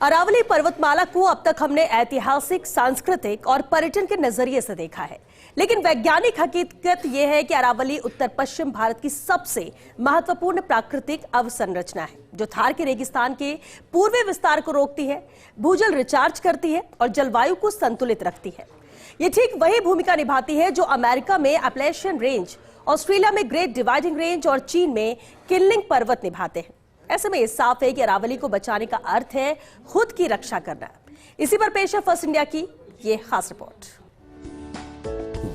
अरावली पर्वतमाला को अब तक हमने ऐतिहासिक, सांस्कृतिक और पर्यटन के नजरिए से देखा है, लेकिन वैज्ञानिक हकीकत यह है कि अरावली उत्तर पश्चिम भारत की सबसे महत्वपूर्ण प्राकृतिक अवसंरचना है, जो थार के रेगिस्तान के पूर्वी विस्तार को रोकती है, भूजल रिचार्ज करती है और जलवायु को संतुलित रखती है। ये ठीक वही भूमिका निभाती है जो अमेरिका में एप्लेशियन रेंज, ऑस्ट्रेलिया में ग्रेट डिवाइडिंग रेंज और चीन में किनलिंग पर्वत निभाते हैं। ऐसे में साफ है कि अरावली को बचाने का अर्थ है खुद की रक्षा करना। इसी पर पेश है फर्स्ट इंडिया की ये खास रिपोर्ट।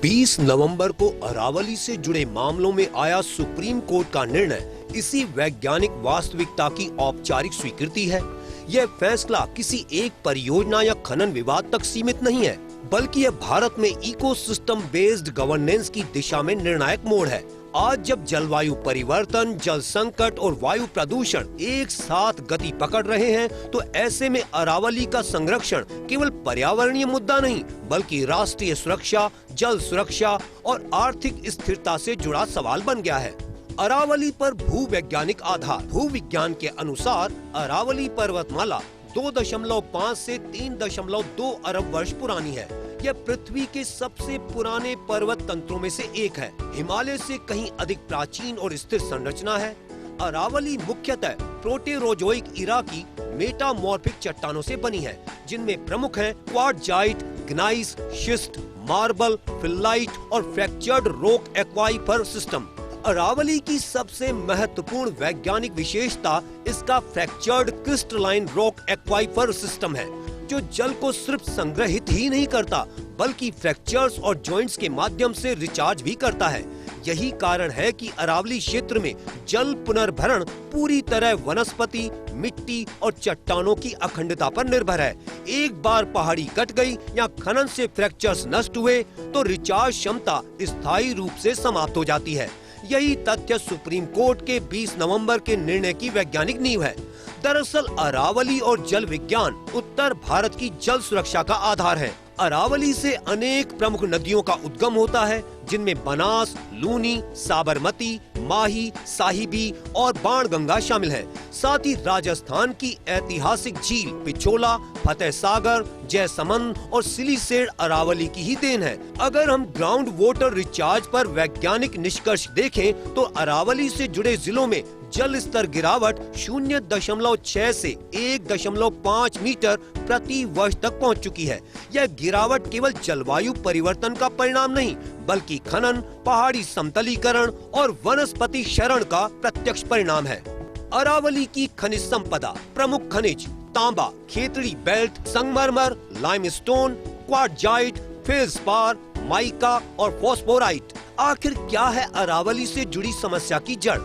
20 नवंबर को अरावली से जुड़े मामलों में आया सुप्रीम कोर्ट का निर्णय इसी वैज्ञानिक वास्तविकता की औपचारिक स्वीकृति है। यह फैसला किसी एक परियोजना या खनन विवाद तक सीमित नहीं है, बल्कि यह भारत में इकोसिस्टम बेस्ड गवर्नेंस की दिशा में निर्णायक मोड़ है। आज जब जलवायु परिवर्तन, जल संकट और वायु प्रदूषण एक साथ गति पकड़ रहे हैं, तो ऐसे में अरावली का संरक्षण केवल पर्यावरणीय मुद्दा नहीं, बल्कि राष्ट्रीय सुरक्षा, जल सुरक्षा और आर्थिक स्थिरता से जुड़ा सवाल बन गया है। अरावली पर भूवैज्ञानिक आधार। भूविज्ञान के अनुसार अरावली पर्वतमाला 2.5 से 3.2 अरब वर्ष पुरानी है। यह पृथ्वी के सबसे पुराने पर्वत तंत्रों में से एक है। हिमालय से कहीं अधिक प्राचीन और स्थिर संरचना है। अरावली मुख्यतः प्रोटेरोजोइक इरा की मेटामॉर्फिक चट्टानों से बनी है, जिनमें प्रमुख हैं क्वार्टजाइट, ग्नाइस, शिस्ट, मार्बल, फिल्लाइट और फ्रैक्चर्ड रॉक एक्वाइफर सिस्टम। अरावली की सबसे महत्वपूर्ण वैज्ञानिक विशेषता इसका फ्रैक्चर्ड क्रिस्टलाइन रॉक एक्वाइफर सिस्टम है, जो जल को सिर्फ संग्रहित ही नहीं करता, बल्कि फ्रैक्चर्स और जॉइंट्स के माध्यम से रिचार्ज भी करता है। यही कारण है कि अरावली क्षेत्र में जल पुनर्भरण पूरी तरह वनस्पति, मिट्टी और चट्टानों की अखंडता पर निर्भर है। एक बार पहाड़ी कट गई या खनन से फ्रैक्चर्स नष्ट हुए, तो रिचार्ज क्षमता स्थायी रूप से समाप्त हो जाती है। यही तथ्य सुप्रीम कोर्ट के 20 नवंबर के निर्णय की वैज्ञानिक नींव है। दरअसल अरावली और जल विज्ञान उत्तर भारत की जल सुरक्षा का आधार है। अरावली से अनेक प्रमुख नदियों का उद्गम होता है, जिनमें बनास, लूनी, साबरमती, माही, साहिबी और बाणगंगा शामिल है। साथ ही राजस्थान की ऐतिहासिक झील पिछोला, फतेह सागर, जयसमंद और सिलीसेड अरावली की ही देन है। अगर हम ग्राउंड वाटर रिचार्ज पर वैज्ञानिक निष्कर्ष देखें, तो अरावली से जुड़े जिलों में जल स्तर गिरावट 0.6 से 1.5 मीटर प्रति वर्ष तक पहुंच चुकी है। यह गिरावट केवल जलवायु परिवर्तन का परिणाम नहीं, बल्कि खनन, पहाड़ी समतलीकरण और वनस्पति क्षरण का प्रत्यक्ष परिणाम है। अरावली की खनिज संपदा। प्रमुख खनिज तांबा, खेतड़ी बेल्ट, संगमरमर, लाइमस्टोन, क्वार्टजाइट, फेल्सपार, माइका और फॉस्फोराइट। आखिर क्या है अरावली से जुड़ी समस्या की जड़?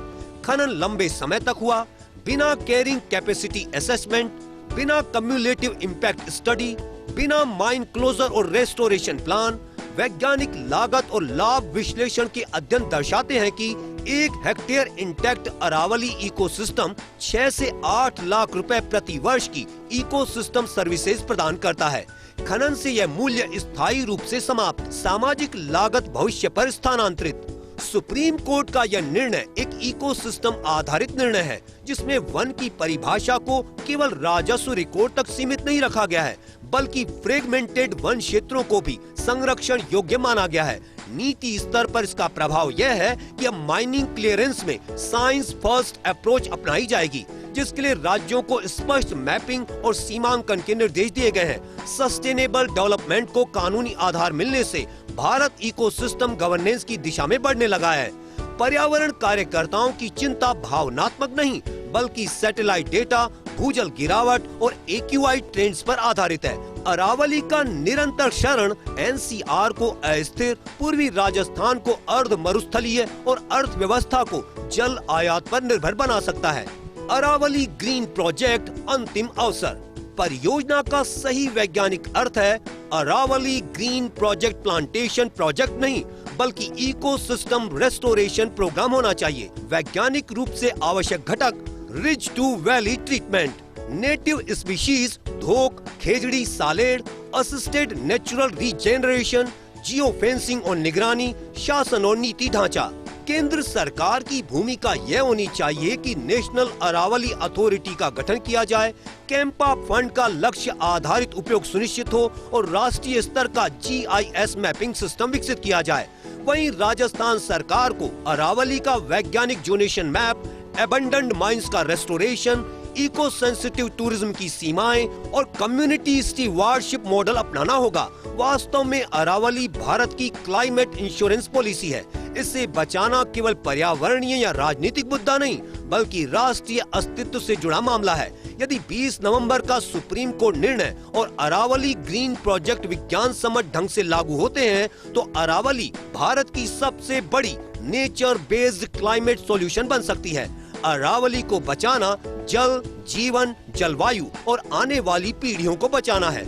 खनन लंबे समय तक हुआ, बिना कैरिंग कैपेसिटी असेसमेंट, बिना कम्युलेटिव इम्पैक्ट स्टडी, बिना माइन क्लोजर और रेस्टोरेशन प्लान। वैज्ञानिक लागत और लाभ विश्लेषण के अध्ययन दर्शाते हैं कि 1 हेक्टेयर इंटैक्ट अरावली इकोसिस्टम 6 से 8 लाख रुपए प्रति वर्ष की इकोसिस्टम सर्विसेज प्रदान करता है। खनन से यह मूल्य स्थायी रूप से समाप्त, सामाजिक लागत भविष्य पर स्थानांतरित। सुप्रीम कोर्ट का यह निर्णय एक इकोसिस्टम आधारित निर्णय है, जिसमें वन की परिभाषा को केवल राजस्व रिकॉर्ड तक सीमित नहीं रखा गया है, बल्कि फ्रेगमेंटेड वन क्षेत्रों को भी संरक्षण योग्य माना गया है। नीति स्तर पर इसका प्रभाव यह है कि अब माइनिंग क्लियरेंस में साइंस फर्स्ट अप्रोच अपनाई जाएगी, जिसके लिए राज्यों को स्पष्ट मैपिंग और सीमांकन के निर्देश दिए गए हैं। सस्टेनेबल डेवलपमेंट को कानूनी आधार मिलने से भारत इकोसिस्टम गवर्नेंस की दिशा में बढ़ने लगा है। पर्यावरण कार्यकर्ताओं की चिंता भावनात्मक नहीं, बल्कि सैटेलाइट डेटा, भूजल गिरावट और एक्यूआई ट्रेंड्स पर आधारित है। अरावली का निरंतर क्षरण एनसीआर को अस्थिर, पूर्वी राजस्थान को अर्ध मरुस्थलीय और अर्थव्यवस्था को जल आयात पर निर्भर बना सकता है। अरावली ग्रीन प्रोजेक्ट अंतिम अवसर। परियोजना का सही वैज्ञानिक अर्थ है Aravalli green project plantation project नहीं, बल्कि इकोसिस्टम रेस्टोरेशन प्रोग्राम होना चाहिए। वैज्ञानिक रूप से आवश्यक घटक ridge to valley treatment, native species धोक, खेजड़ी, सालेड, assisted natural regeneration, geo fencing और निगरानी, शासन और नीति ढांचा। केंद्र सरकार की भूमिका यह होनी चाहिए कि नेशनल अरावली अथॉरिटी का गठन किया जाए, कैंपा फंड का लक्ष्य आधारित उपयोग सुनिश्चित हो और राष्ट्रीय स्तर का GIS मैपिंग सिस्टम विकसित किया जाए। वहीं राजस्थान सरकार को अरावली का वैज्ञानिक जोनेशन मैप, एबंडन्ड माइंस का रेस्टोरेशन, इको सेंसिटिव टूरिज्म की सीमाएं और कम्युनिटी स्टीवार्डशिप मॉडल अपनाना होगा। वास्तव में अरावली भारत की क्लाइमेट इंश्योरेंस पॉलिसी है। इसे बचाना केवल पर्यावरणीय या राजनीतिक मुद्दा नहीं, बल्कि राष्ट्रीय अस्तित्व से जुड़ा मामला है। यदि 20 नवंबर का सुप्रीम कोर्ट निर्णय और अरावली ग्रीन प्रोजेक्ट विज्ञान सम्मत ढंग से लागू होते हैं, तो अरावली भारत की सबसे बड़ी नेचर बेस्ड क्लाइमेट सॉल्यूशन बन सकती है। अरावली को बचाना जल, जीवन, जलवायु और आने वाली पीढ़ियों को बचाना है।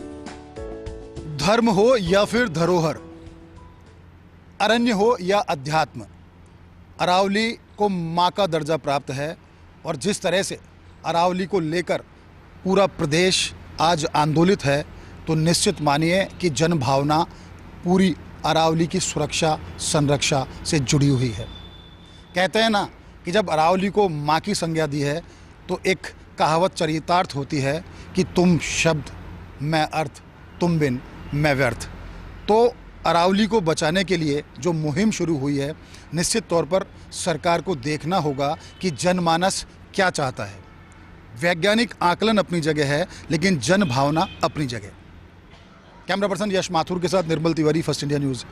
धर्म हो या फिर धरोहर, अरण्य हो या अध्यात्म, अरावली को मां का दर्जा प्राप्त है। और जिस तरह से अरावली को लेकर पूरा प्रदेश आज आंदोलित है, तो निश्चित मानिए कि जन भावना पूरी अरावली की सुरक्षा संरक्षा से जुड़ी हुई है। कहते हैं ना कि जब अरावली को मां की संज्ञा दी है, तो एक कहावत चरितार्थ होती है कि तुम शब्द मैं अर्थ, तुम बिन मैं व्यर्थ। तो अरावली को बचाने के लिए जो मुहिम शुरू हुई है, निश्चित तौर पर सरकार को देखना होगा कि जनमानस क्या चाहता है। वैज्ञानिक आकलन अपनी जगह है, लेकिन जन भावना अपनी जगह। कैमरा पर्सन यश माथुर के साथ निर्मल तिवारी, फर्स्ट इंडिया न्यूज़।